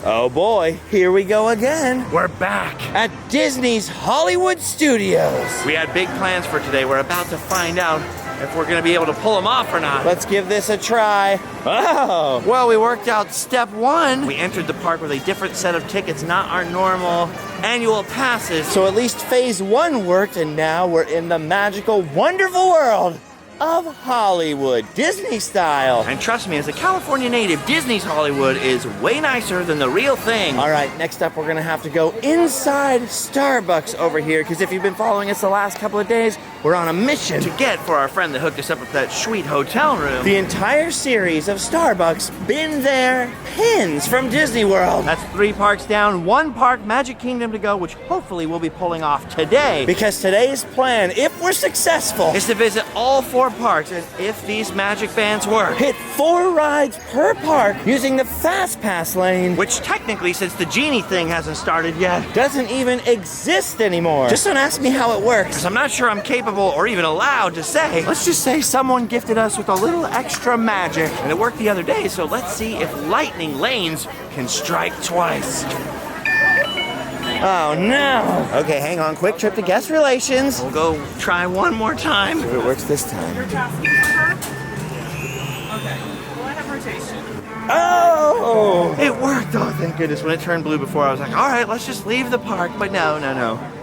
Oh boy, here we go again. We're back at Disney's Hollywood Studios. We had big plans for today. We're about to find out if we're gonna be able to pull them off or not. Let's give this a try. Oh, well, we worked out step one. We entered the park with a different set of tickets, not our normal annual passes. So at least phase one worked, and now we're in the magical, wonderful world of Hollywood, Disney style. And trust me, as a California native, Disney's Hollywood is way nicer than the real thing. All right, next up, we're gonna have to go inside Starbucks over here, because if you've been following us the last couple of days, we're on a mission to get for our friend that hooked us up with that sweet hotel room. The entire series of Starbucks, been there, pins from Disney World. That's 3 parks down, 1 park, Magic Kingdom to go, which hopefully we'll be pulling off today. Because today's plan, if we're successful, is to visit all 4 parks, and if these magic bands work, hit 4 rides per park using the Fast Pass lane, which technically, since the Genie thing hasn't started yet, doesn't even exist anymore. Just don't ask me how it works, because I'm not sure I'm capable or even allowed to say. Let's just say someone gifted us with a little extra magic, and it worked the other day, so let's see if lightning lanes can strike twice. Oh no! Okay, hang on, quick trip to guest relations. We'll go try one more time. See if it works this time. You're asking for her? Okay, well I have rotation. Oh! It worked, oh thank goodness. When it turned blue before, I was like, all right, let's just leave the park, but no.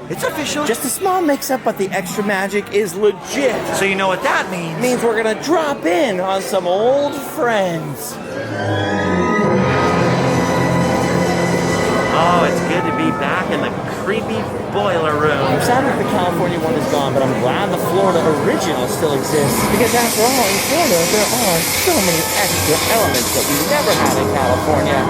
It's official. Just a small mix-up, but the extra magic is legit. So you know what that means? It means we're gonna drop in on some old friends. Oh, it's good to be back in the creepy boiler room. I'm sad that the California one is gone, but I'm glad the Florida original still exists. Because after all, in Florida, there are so many extra elements that we never had in California.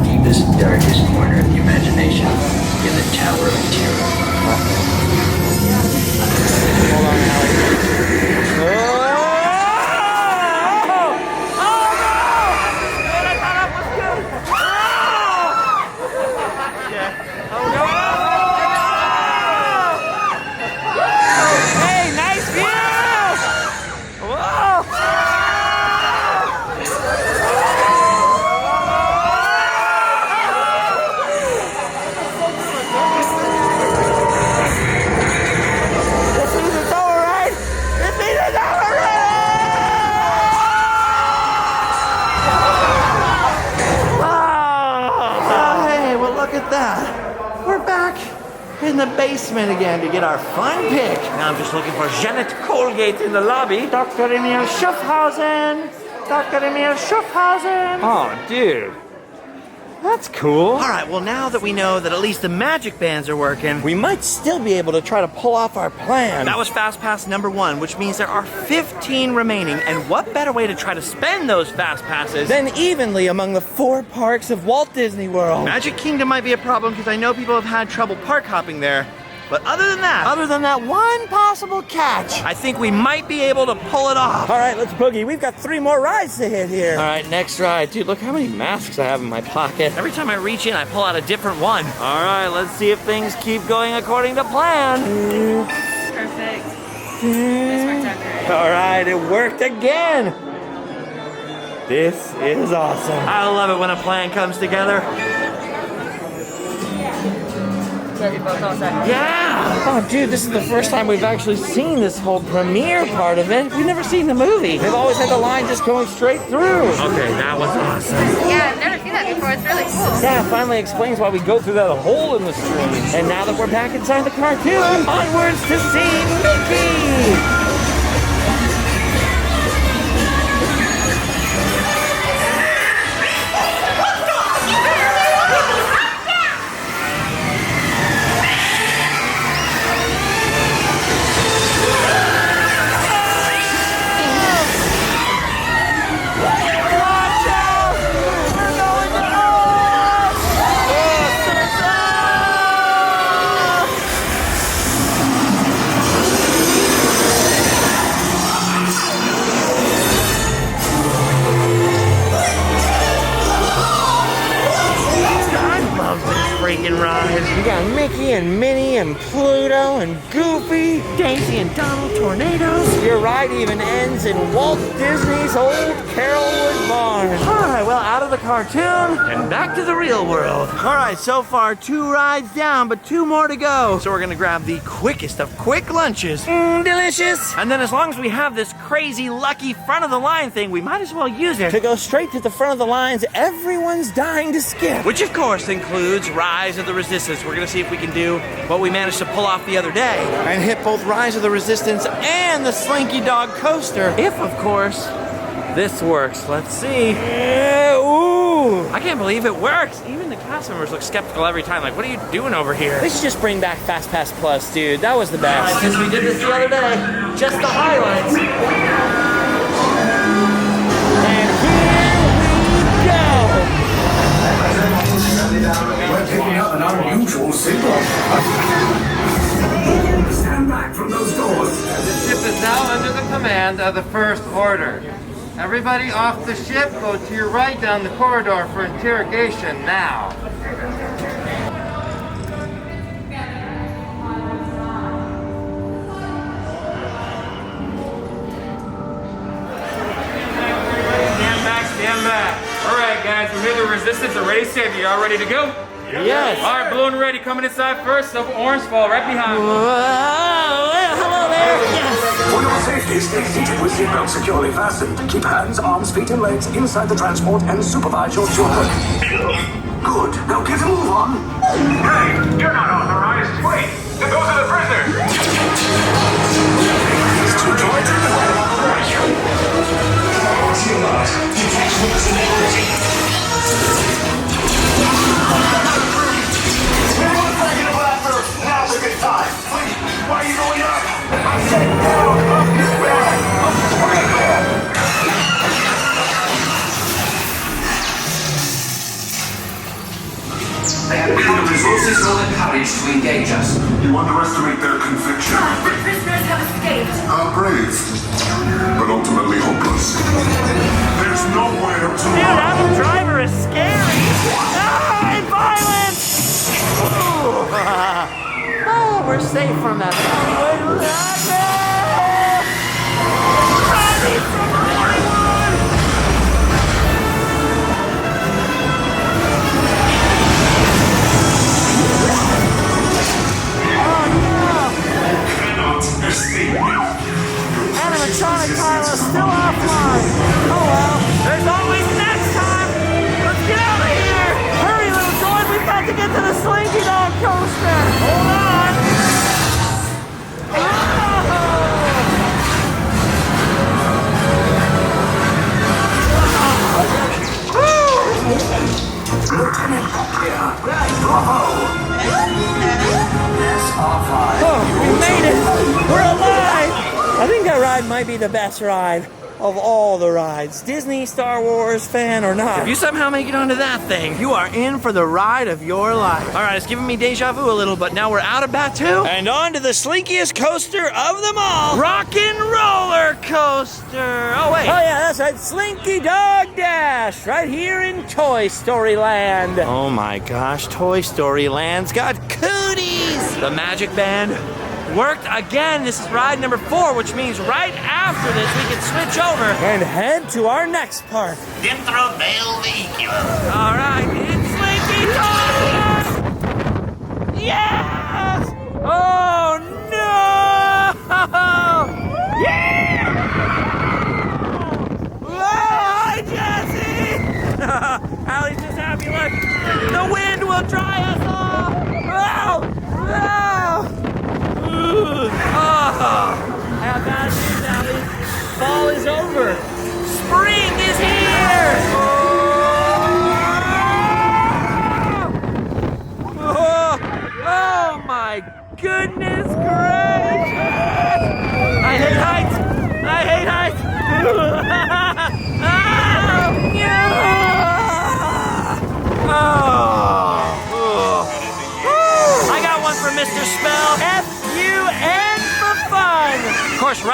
Deepest, darkest corner of the imagination in the Tower of Terror. Hold on, Alex. In the basement again to get our fun pick. Now I'm just looking for Janet Colgate in the lobby. Dr. Emil Schaffhausen! Dr. Emil Schaffhausen! Oh, dude. That's cool. All right, well, now that we know that at least the magic bands are working, we might still be able to try to pull off our plan. That was Fast Pass number 1, which means there are 15 remaining, and what better way to try to spend those Fast Passes than evenly among the 4 parks of Walt Disney World. Magic Kingdom might be a problem because I know people have had trouble park hopping there. But other than that one possible catch, I think we might be able to pull it off. All right, let's boogie. We've got 3 more rides to hit here. All right, next ride. Dude, look how many masks I have in my pocket. Every time I reach in, I pull out a different one. All right, let's see if things keep going according to plan. Perfect. This worked out great. All right, it worked again. This is awesome. I love it when a plan comes together. Yeah! Oh, dude, this is the first time we've actually seen this whole premiere part of it. We've never seen the movie. They've always had the line just going straight through. Okay, that was awesome. Yeah, I've never seen that before. It's really cool. Yeah, it finally explains why we go through that hole in the screen. And now that we're back inside the cartoon, onwards to see Mickey! freaking ride. We got Mickey and Minnie and Pluto and Goofy. Daisy and Donald tornadoes. Your ride even ends in Walt Disney's old Carolwood barn. All right, well, out of the cartoon and back to the real world. All right, so far 2 rides down, but 2 more to go. So we're gonna grab the quickest of quick lunches. Delicious. And then as long as we have this crazy lucky front of the line thing, we might as well use it. To go straight to the front of the lines everyone's dying to skip. Which of course includes Rise of the Resistance. We're gonna see if we can do what we managed to pull off the other day and hit both Rise of the Resistance and the Slinky Dog coaster. If, of course, this works. Let's see. Ooh. I can't believe it works. Even the cast members look skeptical every time. Like, what are you doing over here? They should just bring back Fast Pass Plus, dude. That was the best. Since we did this the other day, just the highlights. And here we go. We're picking up an unusual signal. Stand back from those doors. The ship is now under the command of the First Order. Everybody off the ship, go to your right down the corridor for interrogation now. Stand back. All right, guys, we're here. The Resistance are ready to save you. Y'all ready to go? Yes. All right, balloon ready. Coming inside first. Silver Orange Fall right behind. Hello there. Yes. For your safety, stay seated with seatbelts securely fastened. Keep hands, arms, feet, and legs inside the transport and supervise your children. Good. Now get a move on. Hey, you're not authorized. Wait, those are the prisoners. These 2 droids in the way. Everyone's taking a bathroom. Now's a good time. Wait, why are you going up? I said down. Up is bad. Up way bad. They have neither resources nor the courage to engage us. You underestimate their conviction. The prisoners have escaped. How brave, but ultimately hopeless. There's nowhere to Dude, run. that driver is scary. Ah, and violence. Oh, we're safe from that. Animatronic pilot still offline. Oh well. There's always next time. Let's get out of here. Hurry, little droid. We've got to get to the Slinky Dog coaster. Hold on. Lieutenant here. Bravo. Yes, R5. Oh, we made it. We're alive. I think that ride might be the best ride of all the rides. Disney, Star Wars fan or not. If you somehow make it onto that thing, you are in for the ride of your life. All right, it's giving me deja vu a little, but now we're out of Batu. And on to the slinkiest coaster of them all. Rockin' roller coaster. Oh, wait. Oh yeah, that's right. Slinky Dog Dash right here in Toy Story Land. Oh my gosh, Toy Story Land's got cooties. The Magic Band worked again. This is ride number 4, which means right after this we can switch over And head to our next park. Dentro del vehículo. All right, it's Slinky Dog! Yes! Oh no! Yeah! Oh, hi, Jesse! Allie's just happy. Look, the wind will dry us off. Oh! Oh! Oh! How bad is Allie? Fall is over. Spring is here! Oh my goodness gracious! I hate heights! I hate heights!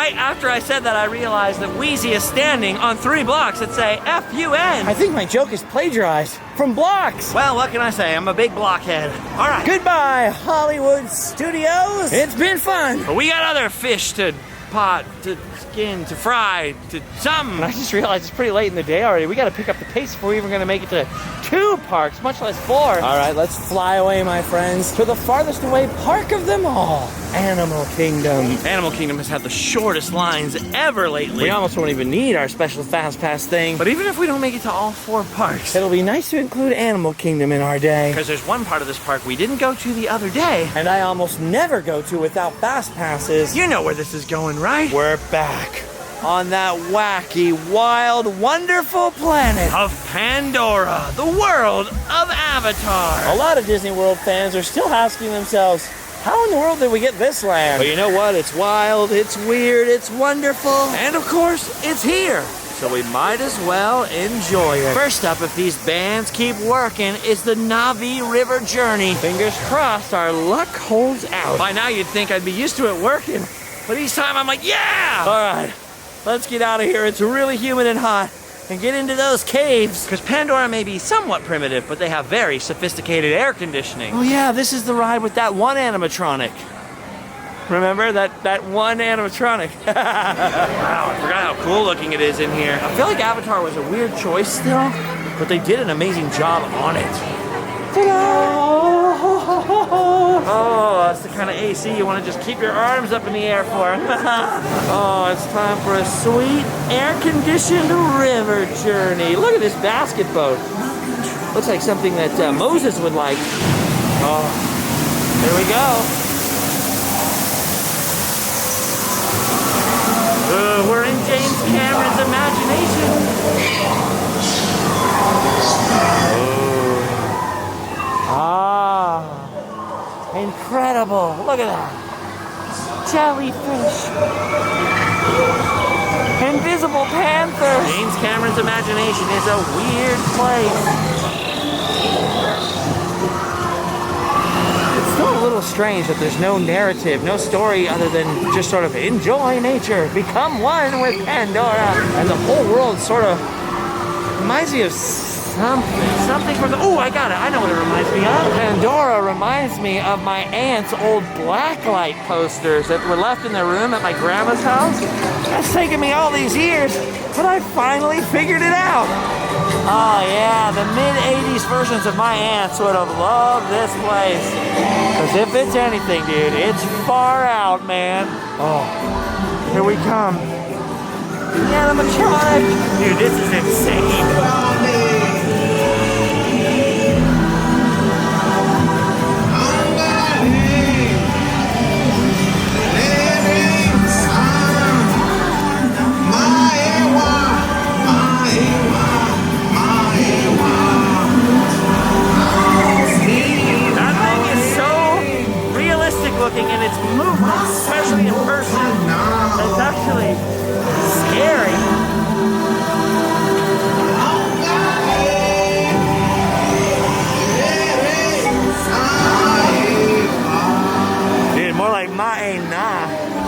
right after I said that, I realized that Wheezy is standing on 3 blocks that say F-U-N. I think my joke is plagiarized from blocks. Well, what can I say? I'm a big blockhead. All right. Goodbye, Hollywood Studios. It's been fun. But we got other fish to pot, to skin, to fry, to something. And I just realized it's pretty late in the day already. We got to pick up the pace if we're even going to make it to 2 parks, much less 4. All right, let's fly away, my friends, to the farthest away park of them all, Animal Kingdom. Animal Kingdom has had the shortest lines ever lately. We almost won't even need our special Fast Pass thing. But even if we don't make it to all 4 parks, it'll be nice to include Animal Kingdom in our day. Because there's one part of this park we didn't go to the other day. And I almost never go to without Fast Passes. You know where this is going, right? We're back on that wacky, wild, wonderful planet of Pandora, the world of Avatar. A lot of Disney World fans are still asking themselves, how in the world did we get this land? But you know what? It's wild, it's weird, it's wonderful. And of course, it's here. So we might as well enjoy it. First up, if these bands keep working, is the Navi River Journey. Fingers crossed our luck holds out. By now you'd think I'd be used to it working. But each time I'm like, yeah! All right, let's get out of here. It's really humid and hot. And get into those caves. Because Pandora may be somewhat primitive, but they have very sophisticated air conditioning. Oh yeah, this is the ride with that one animatronic. Remember that one animatronic? Wow, I forgot how cool looking it is in here. I feel like Avatar was a weird choice still, but they did an amazing job on it. Ta-da! Oh, that's the kind of AC you want to just keep your arms up in the air for. Oh, it's time for a sweet, air-conditioned river journey. Look at this basket boat. Looks like something that Moses would like. Oh, there we go. We're in James Cameron's imagination. Ah, incredible. Look at that. Jellyfish. Invisible panther. James Cameron's imagination is a weird place. It's still a little strange that there's no narrative, no story other than just sort of enjoy nature, become one with Pandora. And the whole world sort of reminds me of something from the, oh, I got it. I know what it reminds me of. Pandora reminds me of my aunt's old blacklight posters that were left in their room at my grandma's house. That's taken me all these years, but I finally figured it out. Oh yeah, the mid-'80s versions of my aunts would have loved this place. Because if it's anything, dude, it's far out, man. Oh, here we come. The animatronic. Dude, this is insane. Looking in its movements, especially in person, it's actually scary. Dude, more like nah.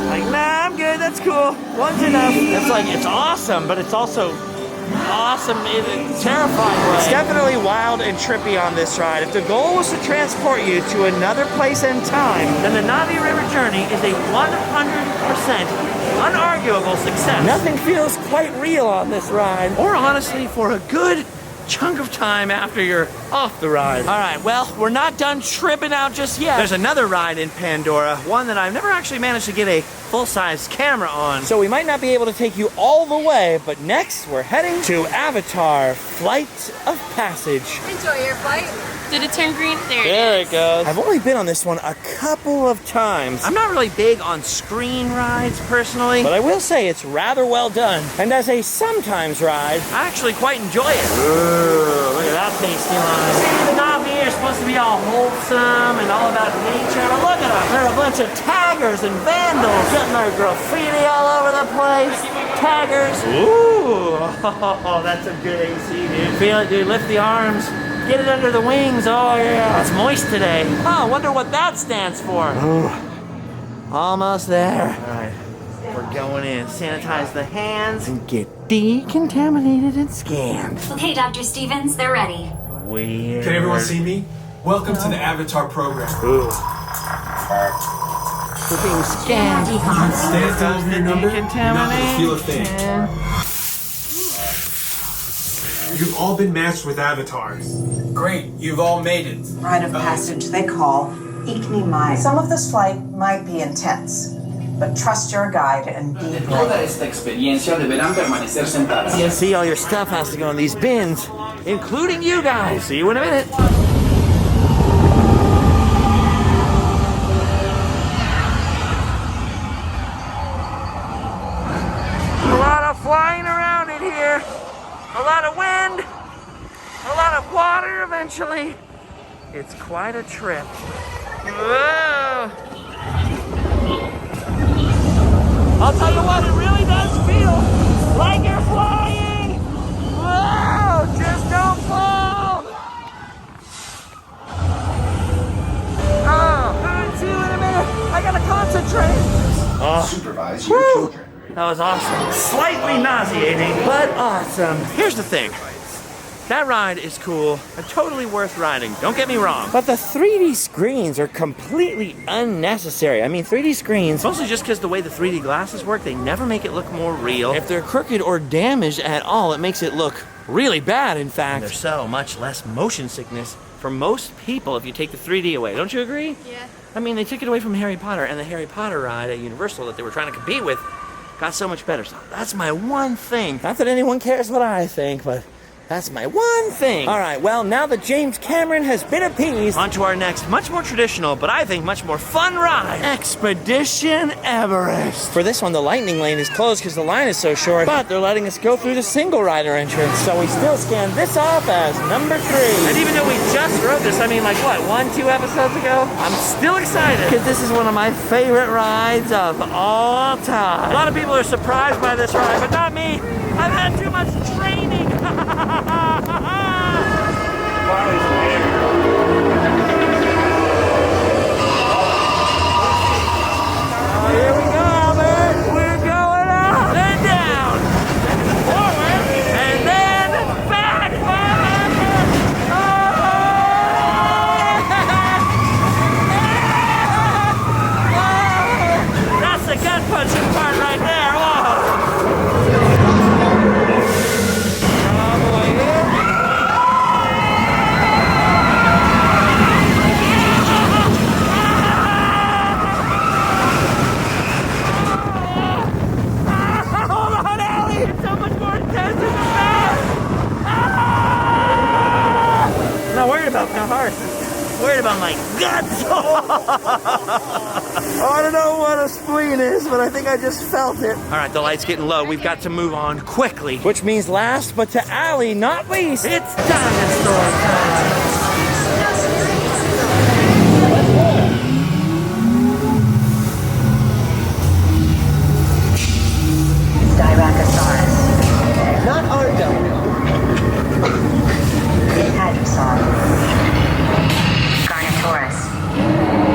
Like, nah, I'm good, that's cool. One's enough. It's like, it's awesome, but it's also awesome in a terrifying way. It's definitely wild and trippy on this ride. If the goal was to transport you to another place and time, then the Navi River Journey is a 100% unarguable success. Nothing feels quite real on this ride. Or honestly, for a good chunk of time after you're off the ride. All right, well, we're not done tripping out just yet. There's another ride in Pandora, one that I've never actually managed to get a full-size camera on. So we might not be able to take you all the way, but next we're heading to Avatar, Flight of Passage. Enjoy your flight. Did it turn green? There it goes. I've only been on this one a couple of times. I'm not really big on screen rides, personally. But I will say it's rather well done. And as a sometimes ride, I actually quite enjoy it. Ooh, look at that tasty line. See, the Navi are supposed to be all wholesome and all about nature, but look at them. They're a bunch of taggers and vandals getting their graffiti all over the place. Taggers. Ooh, oh, that's a good AC, dude. Feel it, dude. Lift the arms. Get it under the wings. Oh, yeah. It's moist today. Oh, I wonder what that stands for. Ooh. Almost there. All right. We're going in. Sanitize the hands and get decontaminated and scanned. Okay, Dr. Stevens, they're ready. Weird. Can everyone see me? Welcome to the Avatar program. Ooh. We're being scanned. Stand still over your number. You're not gonna feel a thing. You've all been matched with avatars. Great, you've all made it. Rite of passage they call Ikni. Some of this flight might be intense, but trust your guide and be Toda esta experiencia deberán permanecer sentadas. You see, all your stuff has to go in these bins, including you guys. See you in a minute. A lot of flying around in here. A lot of wind. A lot of water eventually. It's quite a trip. Whoa. I'll tell you what, it really does feel like you're flying. Whoa, just don't fall. Oh, see you in a minute. I gotta concentrate. Oh. Supervise your children. That was awesome. Slightly nauseating, but awesome. Here's the thing. That ride is cool and totally worth riding, don't get me wrong. But the 3D screens are completely unnecessary. I mean, 3D screens, mostly just because the way the 3D glasses work, they never make it look more real. If they're crooked or damaged at all, it makes it look really bad, in fact. And there's so much less motion sickness for most people if you take the 3D away. Don't you agree? Yeah. I mean, they took it away from Harry Potter, and the Harry Potter ride at Universal that they were trying to compete with got so much better. So that's my one thing. Not that anyone cares what I think, but that's my one thing. All right, well, now that James Cameron has been appeased, on to our next, much more traditional, but I think much more fun ride, Expedition Everest. For this one, the lightning lane is closed because the line is so short, but they're letting us go through the single rider entrance. So we still scan this off as number 3. And even though we just wrote this, I mean, like what, 1-2 episodes ago? I'm still excited because this is one of my favorite rides of all time. A lot of people are surprised by this ride, but not me. I've had too much training. Here we go, Albert. We're going up and down, forward, and then back. That's the gut punching part right there. Whoa. About my heart. Worried about my guts. Oh, I don't know what a spleen is, but I think I just felt it. All right, the light's getting low. We've got to move on quickly. Which means last, but to Allie, not least, it's dinosaur time. Styracosaurus. Not our dino. Hadrosaur. Carnotaurus.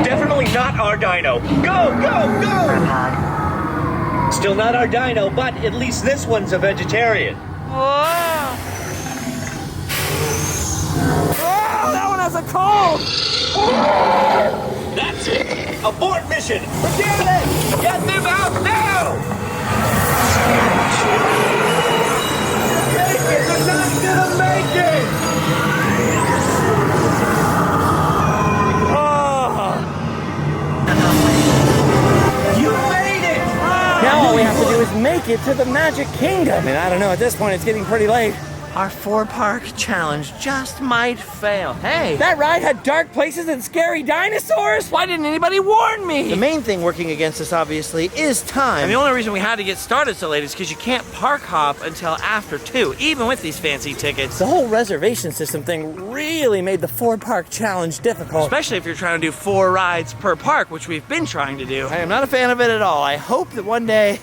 Definitely not our dino. Go, go, go! Protod. Still not our dino, but at least this one's a vegetarian. Whoa! Whoa, that one has a cold! That's it! Abort mission! Forget it! Get them out now! Make it! They're not gonna make it! Now all we have to do is make it to the Magic Kingdom. And I don't know, at this point it's getting pretty late. Our 4-park challenge just might fail. Hey, that ride had dark places and scary dinosaurs? Why didn't anybody warn me? The main thing working against us, obviously, is time. And the only reason we had to get started so late is because you can't park hop until after 2, even with these fancy tickets. The whole reservation system thing really made the 4-park challenge difficult. Especially if you're trying to do 4 rides per park, which we've been trying to do. I am not a fan of it at all. I hope that one day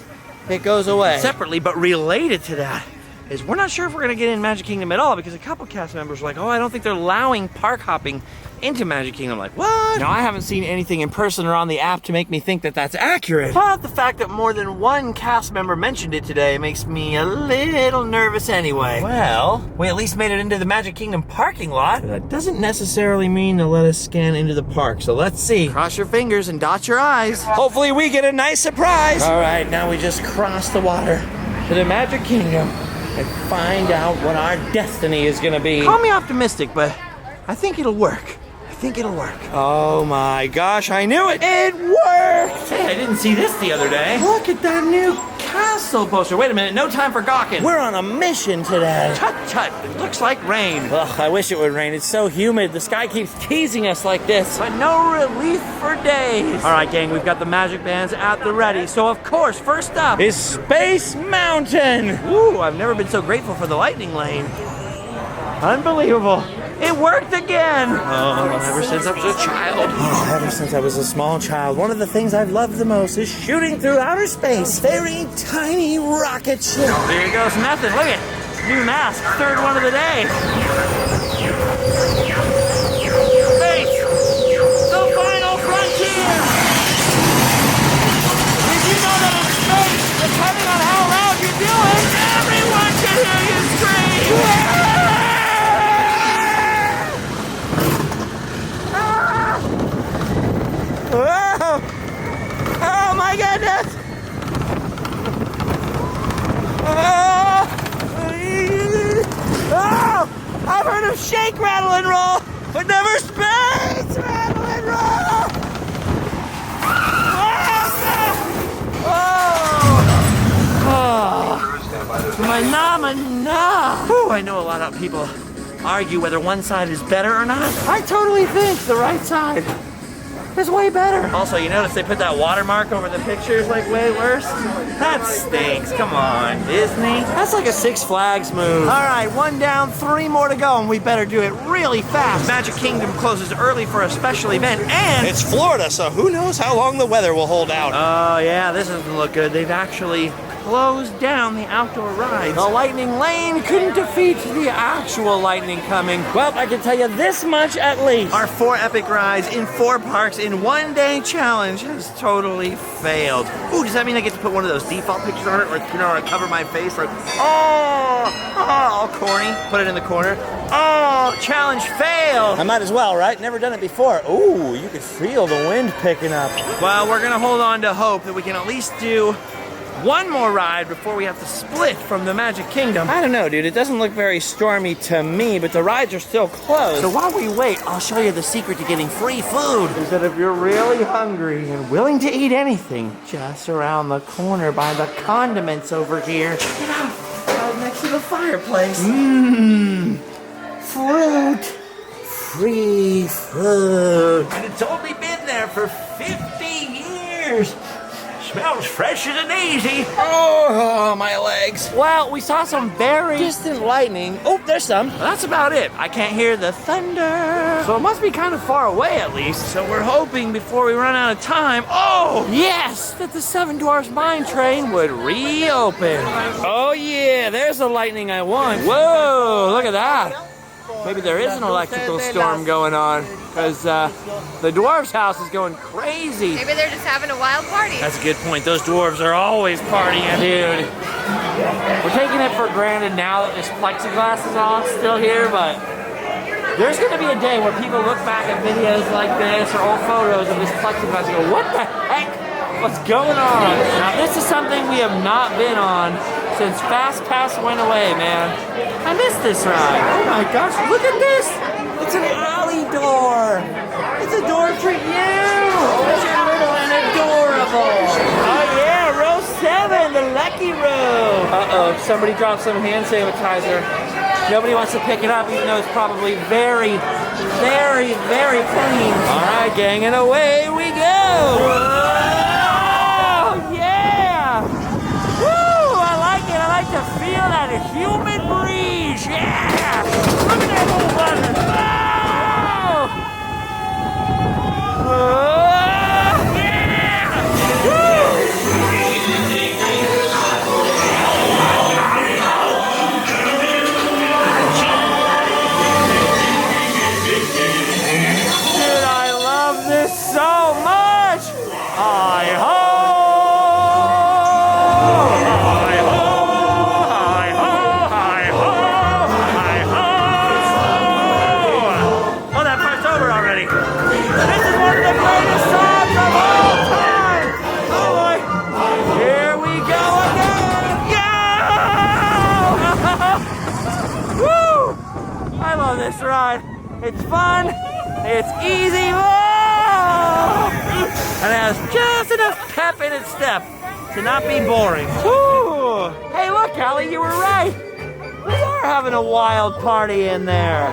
it goes away. Separately, but related to that, is we're not sure if we're gonna get in Magic Kingdom at all because a couple cast members were like, oh, I don't think they're allowing park hopping into Magic Kingdom. Like, what? Now, I haven't seen anything in person or on the app to make me think that that's accurate. But the fact that more than one cast member mentioned it today makes me a little nervous anyway. Well, we at least made it into the Magic Kingdom parking lot. That doesn't necessarily mean to let us scan into the park, so let's see. Cross your fingers and dot your I's. Hopefully we get a nice surprise. All right, now we just cross the water to the Magic Kingdom and find out what our destiny is gonna be. Call me optimistic, but I think it'll work. Oh my gosh, I knew it! It worked! Hey, I didn't see this the other day. Look at that new castle poster. Wait a minute, no time for gawking. We're on a mission today. Tut tut, it looks like rain. Ugh, I wish it would rain. It's so humid. The sky keeps teasing us like this. But no relief for days. All right, gang, we've got the magic bands at the ready. So of course, first up is Space Mountain. Ooh, I've never been so grateful for the lightning lane. Unbelievable. It worked again! Oh, ever since I was a child. Oh, ever since I was a small child, one of the things I've loved the most is shooting through outer space. Very tiny rocket ship. There goes nothing. Look at new mask, third one of the day. Space! The final frontier! Did you know that in space, depending on how loud you do it, everyone can hear you scream? Whoa! Oh my goodness! Oh! I've heard of shake, rattle, and roll, but never space rattle and roll! Oh! My na. Whew, I know a lot of people argue whether one side is better or not. I totally think the right side is way better. Also, you notice they put that watermark over the pictures like way worse? That stinks. Come on, Disney. That's like a Six Flags move. All right, one down, 3 more to go, and we better do it really fast. Magic Kingdom closes early for a special event, and it's Florida, so who knows how long the weather will hold out. Oh yeah, this doesn't look good. They've actually closed down the outdoor rides. The lightning lane couldn't defeat the actual lightning coming. Well, I can tell you this much at least. Our 4 epic rides in 4 parks in 1 day challenge has totally failed. Ooh, does that mean I get to put one of those default pictures on it, or I cover my face like, all corny, put it in the corner. Oh, challenge failed. I might as well, right? Never done it before. Ooh, you can feel the wind picking up. Well, we're gonna hold on to hope that we can at least do 1 more ride before we have to split from the Magic Kingdom. I don't know, dude. It doesn't look very stormy to me, but the rides are still closed. So while we wait, I'll show you the secret to getting free food. Is that if you're really hungry and willing to eat anything, just around the corner by the condiments over here. Check it out. Right next to the fireplace. Mmm. Fruit. Free food. And it's only been there for 50 years. Smells fresh as a daisy. Oh, my legs. Well, we saw some very distant lightning. Oh, there's some. Well, that's about it. I can't hear the thunder. So it must be kind of far away at least. So we're hoping before we run out of time, oh, yes, that the Seven Dwarves mine train would reopen. Oh, yeah, there's the lightning I want. Whoa, look at that. Maybe there is an electrical storm going on, because the dwarves' house is going crazy. Maybe they're just having a wild party. That's a good point. Those dwarves are always partying. Dude, we're taking it for granted now that this plexiglass is all still here, but there's going to be a day where people look back at videos like this or old photos of this plexiglass and go, what the heck? What's going on? Now, this is something we have not been on since Fast Pass went away, man. I missed this ride. Oh my gosh, look at this. It's an alley door. It's a door for you. It's little and adorable. Oh yeah, row 7, the lucky row. Uh-oh, somebody dropped some hand sanitizer. Nobody wants to pick it up, even though it's probably very, very, very clean. All right, gang, and away we go. Whoa, yeah. Woo, I like it. I like to feel that humid breeze. Yeah. Look at that little button. Whoa. Whoa. Yeah. Woo. love this ride. It's fun, it's easy, whoa! And it has just enough pep in its step to not be boring. Woo. Hey, look, Allie, you were right. We are having a wild party in there.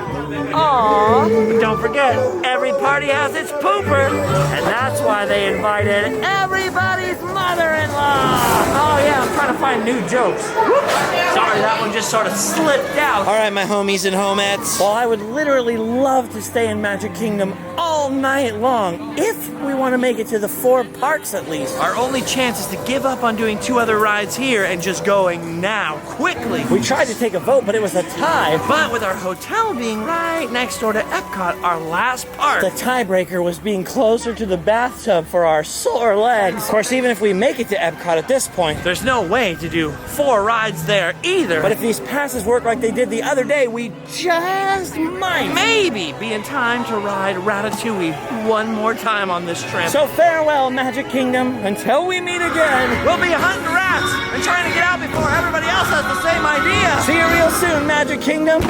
Aww. But don't forget, every party has its pooper. And that's why they invited everybody's mother-in-law. Oh yeah, I'm trying to find new jokes. Whoops. Sorry, that one just sort of slipped out. All right, my homies and homettes. Well, I would literally love to stay in Magic Kingdom all night long, if we want to make it to the 4 parks at least. Our only chance is to give up on doing 2 other rides here and just going now, quickly. We tried to take a vote, but it was a tie. But with our hotel being right next door to Epcot, our last park, the tiebreaker was being closer to the bathtub for our sore legs. Of course, even if we make it to Epcot at this point, there's no way to do 4 rides there either. But if these passes work like they did the other day, we just might maybe be in time to ride Ratatouille one more time on this trip. So farewell, Magic Kingdom, until we meet again. We'll be hunting rats and trying to get out before everybody else has the same idea. See you real soon, Magic Kingdom.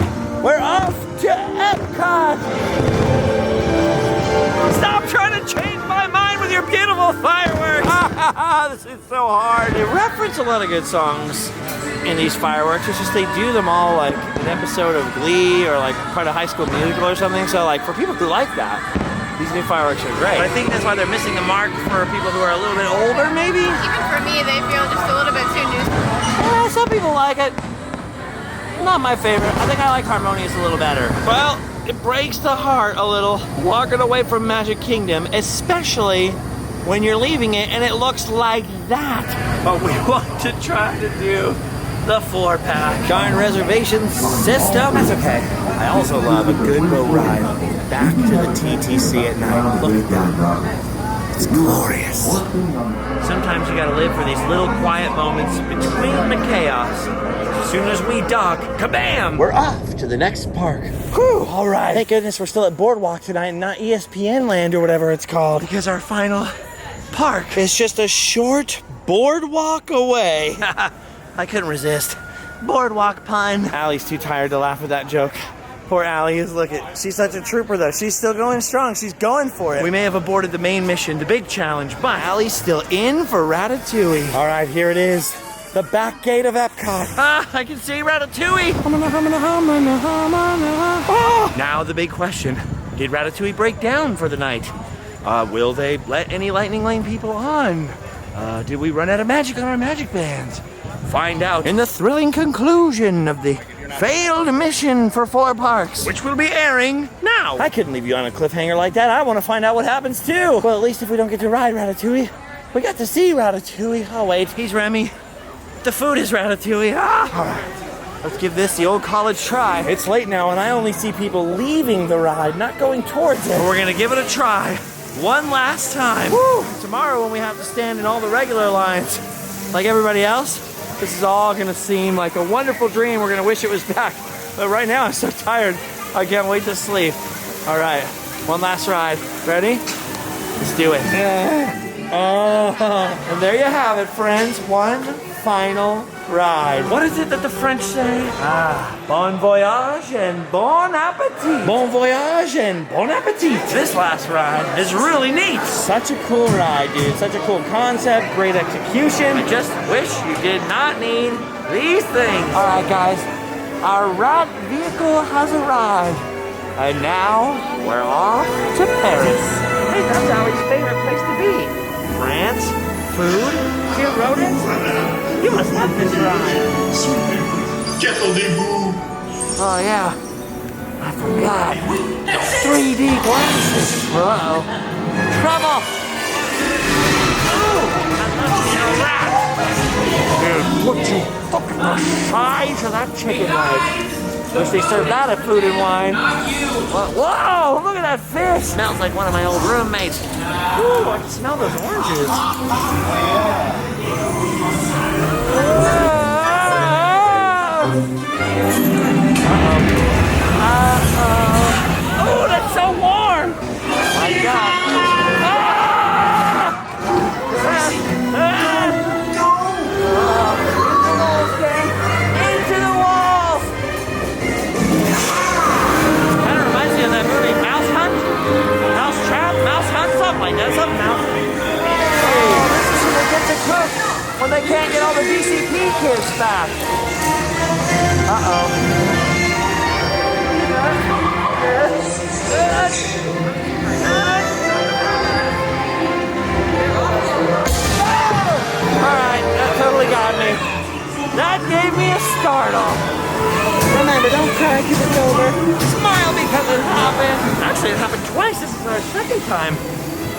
We're off to Epcot. Stop trying to change my mind with your beautiful fireworks. This is so hard. They reference a lot of good songs in these fireworks. It's just they do them all like an episode of Glee or like part of High School Musical or something. So like for people who like that, these new fireworks are great. But I think that's why they're missing the mark for people who are a little bit older, maybe? Even for me, they feel just a little bit too new. Yeah, some people like it. Not my favorite. I think I like Harmonious a little better. Well, it breaks the heart a little walking away from Magic Kingdom, especially when you're leaving it and it looks like that. But we want to try to do the 4-pack. Darn reservation system. That's okay. I also love a good boat ride back to the TTC at night. Look at that. It's glorious. Sometimes you gotta live for these little quiet moments between the chaos. As soon as we dock, kabam! We're off to the next park. Whew, all right. Thank goodness we're still at Boardwalk tonight and not ESPN Land or whatever it's called. Because our final park is just a short boardwalk away. I couldn't resist. Boardwalk pun. Allie's too tired to laugh at that joke. Poor Allie is, look at, she's such a trooper though. She's still going strong. She's going for it. We may have aborted the main mission, the big challenge, but Allie's still in for Ratatouille. All right, here it is. The back gate of Epcot. Ah, I can see Ratatouille. Oh. Now the big question. Did Ratatouille break down for the night? Will they let any Lightning Lane people on? Did we run out of magic on our magic bands? Find out in the thrilling conclusion of the failed mission for 4 parks, which will be airing now. I couldn't leave you on a cliffhanger like that. I want to find out what happens too. Well, at least if we don't get to ride Ratatouille, we got to see Ratatouille. Oh wait, he's Remy. The food is Ratatouille. Ah! All right, let's give this the old college try. It's late now and I only see people leaving the ride, not going towards it. But we're gonna give it a try. One last time. Woo! Tomorrow when we have to stand in all the regular lines, like everybody else, this is all gonna seem like a wonderful dream. We're gonna wish it was back. But right now I'm so tired, I can't wait to sleep. All right, one last ride. Ready? Let's do it. And there you have it, friends. One final ride. What is it that the French say? Bon voyage and bon appetit. Bon voyage and bon appetit. This last ride is really neat. Such a cool ride, dude. Such a cool concept, great execution. I just wish you did not need these things. All right, guys. Our rat vehicle has arrived. And now we're off to Paris. Hey, that's Allie's favorite place to be. France, food, cute rodents. You must love this ride. Oh yeah, I forgot. 3D glasses. Uh-oh. Trouble. Ooh, I love to be a rat. Dude, would you fucking the size of that chicken leg? Wish they served that at Food and Wine. Whoa, look at that fish. Smells like one of my old roommates. Ooh, I can smell those oranges. Oh, that's so warm. My God. Into the walls. can't get all the DCP kids back. Uh-oh. Alright, that totally got me. That gave me a startle. Remember, don't cry because it's over. Smile because it happened. Actually, it happened twice. This is our second time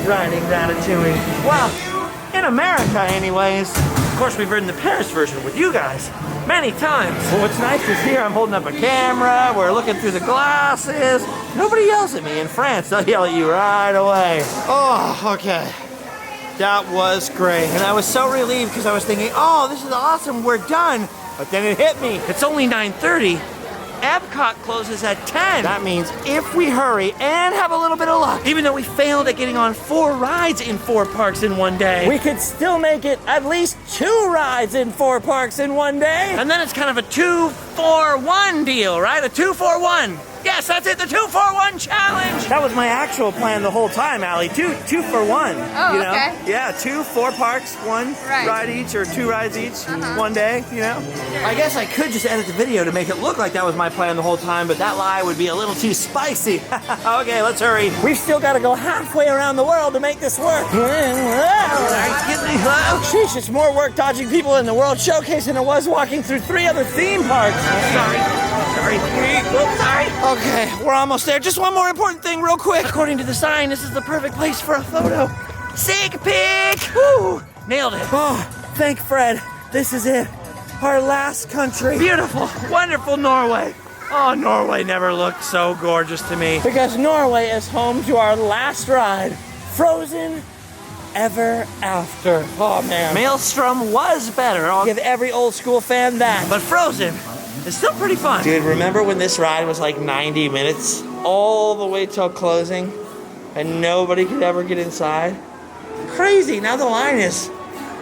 riding Ratatouille. Well, in America anyways. Of course, we've ridden the Paris version with you guys many times. Well, what's nice is here I'm holding up a camera, we're looking through the glasses. Nobody yells at me. In France, they'll yell at you right away. Oh, okay. That was great. And I was so relieved because I was thinking, oh, this is awesome, we're done. But then it hit me. It's only 9:30. Epcot closes at 10. That means if we hurry and have a little bit of luck, Even though we failed at getting on 4 rides in 4 parks in one day, we could still make it at least 2 rides in 4 parks in one day. and then it's kind of a 2-for-1 deal, right? A 2-for-1. Yes, that's it, the 2-for-1 challenge. That was my actual plan the whole time, Allie. Two for one. Oh, you know? okay. Yeah, 2, 4 parks, 1 Right. ride each, or 2 rides each, one day, you know? I guess I could just edit the video to make it look like that was my plan the whole time, but that lie would be a little too spicy. Okay, let's hurry. We've still got to go halfway around the world to make this work. Sheesh, it's more work dodging people in the World Showcase than it was walking through 3 other theme parks. Sorry. Oops, sorry. Okay, we're almost there. Just one more important thing real quick. According to the sign, this is the perfect place for a photo. Sig pic! Woo! Nailed it. Oh, thank Fred. This is it. Our last country. Beautiful, wonderful Norway. Oh, Norway never looked so gorgeous to me. Because Norway is home to our last ride, Frozen Ever After. Oh, man. Maelstrom was better. I'll give every old school fan that. But Frozen is still pretty fun. Dude, remember when this ride was like 90 minutes all the way till closing and nobody could ever get inside? Crazy. Now the line is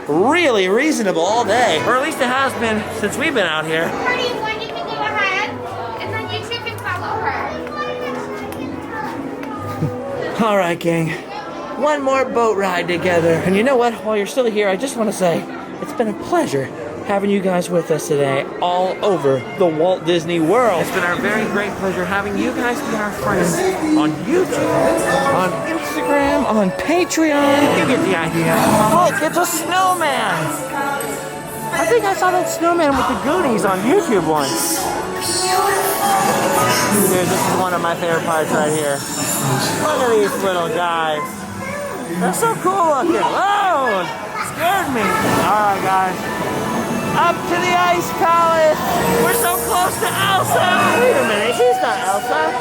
really reasonable all day. Or at least it has been since we've been out here. Pretty one, you can go ahead, and then you two can follow her. All right, gang. One more boat ride together. And you know what? While you're still here, I just want to say it's been a pleasure having you guys with us today all over the Walt Disney World. It's been our very great pleasure having you guys be our friends on YouTube, on Instagram, on Patreon. You get the idea. Look, it's a snowman. I think I saw that snowman with the Goonies on YouTube once. Dude, this is one of my favorite parts right here. Look at these little guys. They're so cool looking. Whoa! Scared me. All right, guys. Up to the Ice Palace. We're so close to Elsa. Wait a minute, she's not Elsa.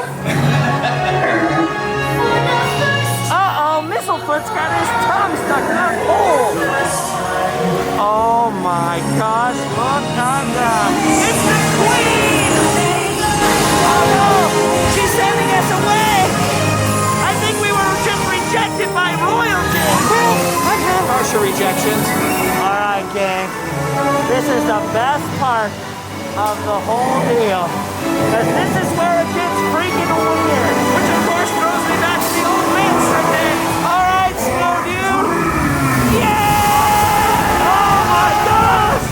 Uh-oh, Mistlefoot's got his tongue stuck in our hole. Oh my gosh, look at that. It's the Queen! Oh no, she's sending us away. I think we were just rejected by royalty. Well, I have harsher rejections. All right, gang. This is the best part of the whole deal. Because this is where it gets freaking weird. Which of course throws me back to the old Manson days. Alright, Snow Dude. Yeah! Oh my gosh!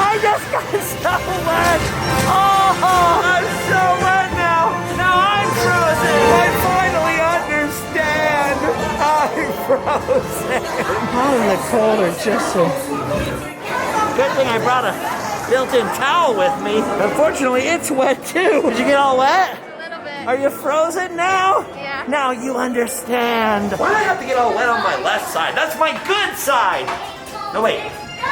I just got so wet. Oh, I'm so wet now. Now I'm frozen. I finally understand. I'm frozen. Out in the cold or just so... Good thing I brought a built-in towel with me. Unfortunately, it's wet too. Did you get all wet? A little bit. Are you frozen now? Yeah. Now you understand. Why do I have to get all wet on my left side? That's my good side. No, wait.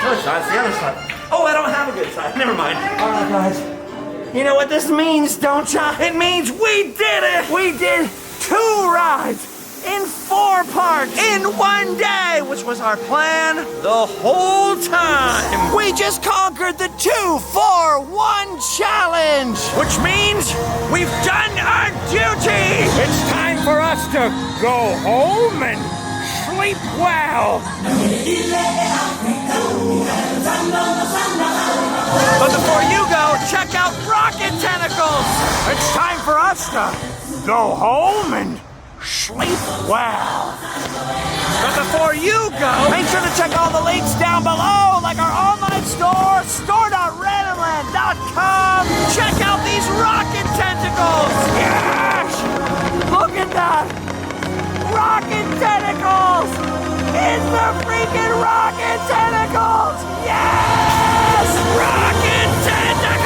No, it's not. It's the other side. Oh, I don't have a good side. Never mind. All right, guys. You know what this means, don't ya? It means we did it! We did 2 rides in 4 parks in one day, which was our plan the whole time. We just conquered the 2-for-1 challenge, which means we've done our duty. It's time for us to go home and sleep well. But before you go, check out Rocket Tentacles. It's time for us to go home and Sleep well. But before you go, make sure to check all the links down below, like our online store, store.randomland.com. Check out these rocket tentacles. Yes! Look at that. Rocket tentacles. It's the freaking rocket tentacles. Yes! Rocket tentacles.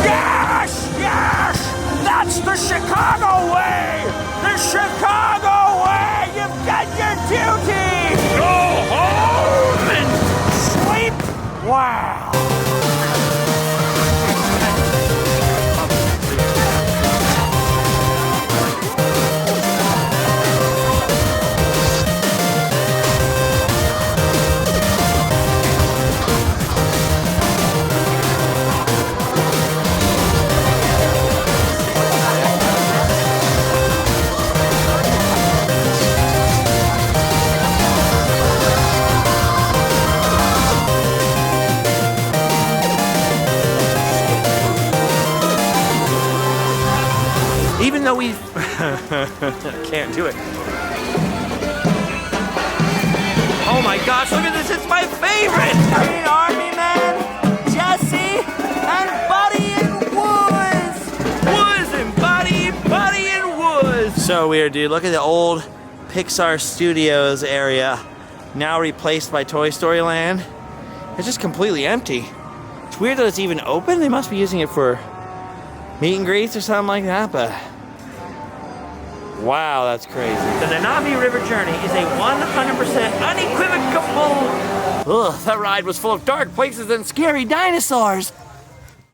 Yes! Yes! That's the Chicago way. The Chicago way. You've got your duty. Go home and sleep well. Even though we can't do it. Oh my gosh, look at this, it's my favorite! Green Army Man, Jesse, and Buddy and Woods! Woods and Buddy, Buddy and Woods! So weird, dude. Look at the old Pixar Studios area, now replaced by Toy Story Land. It's just completely empty. It's weird that it's even open. They must be using it for meet and greets or something like that, but wow, that's crazy. The Nanabe River Journey is a 100% unequivocal... Ugh, that ride was full of dark places and scary dinosaurs.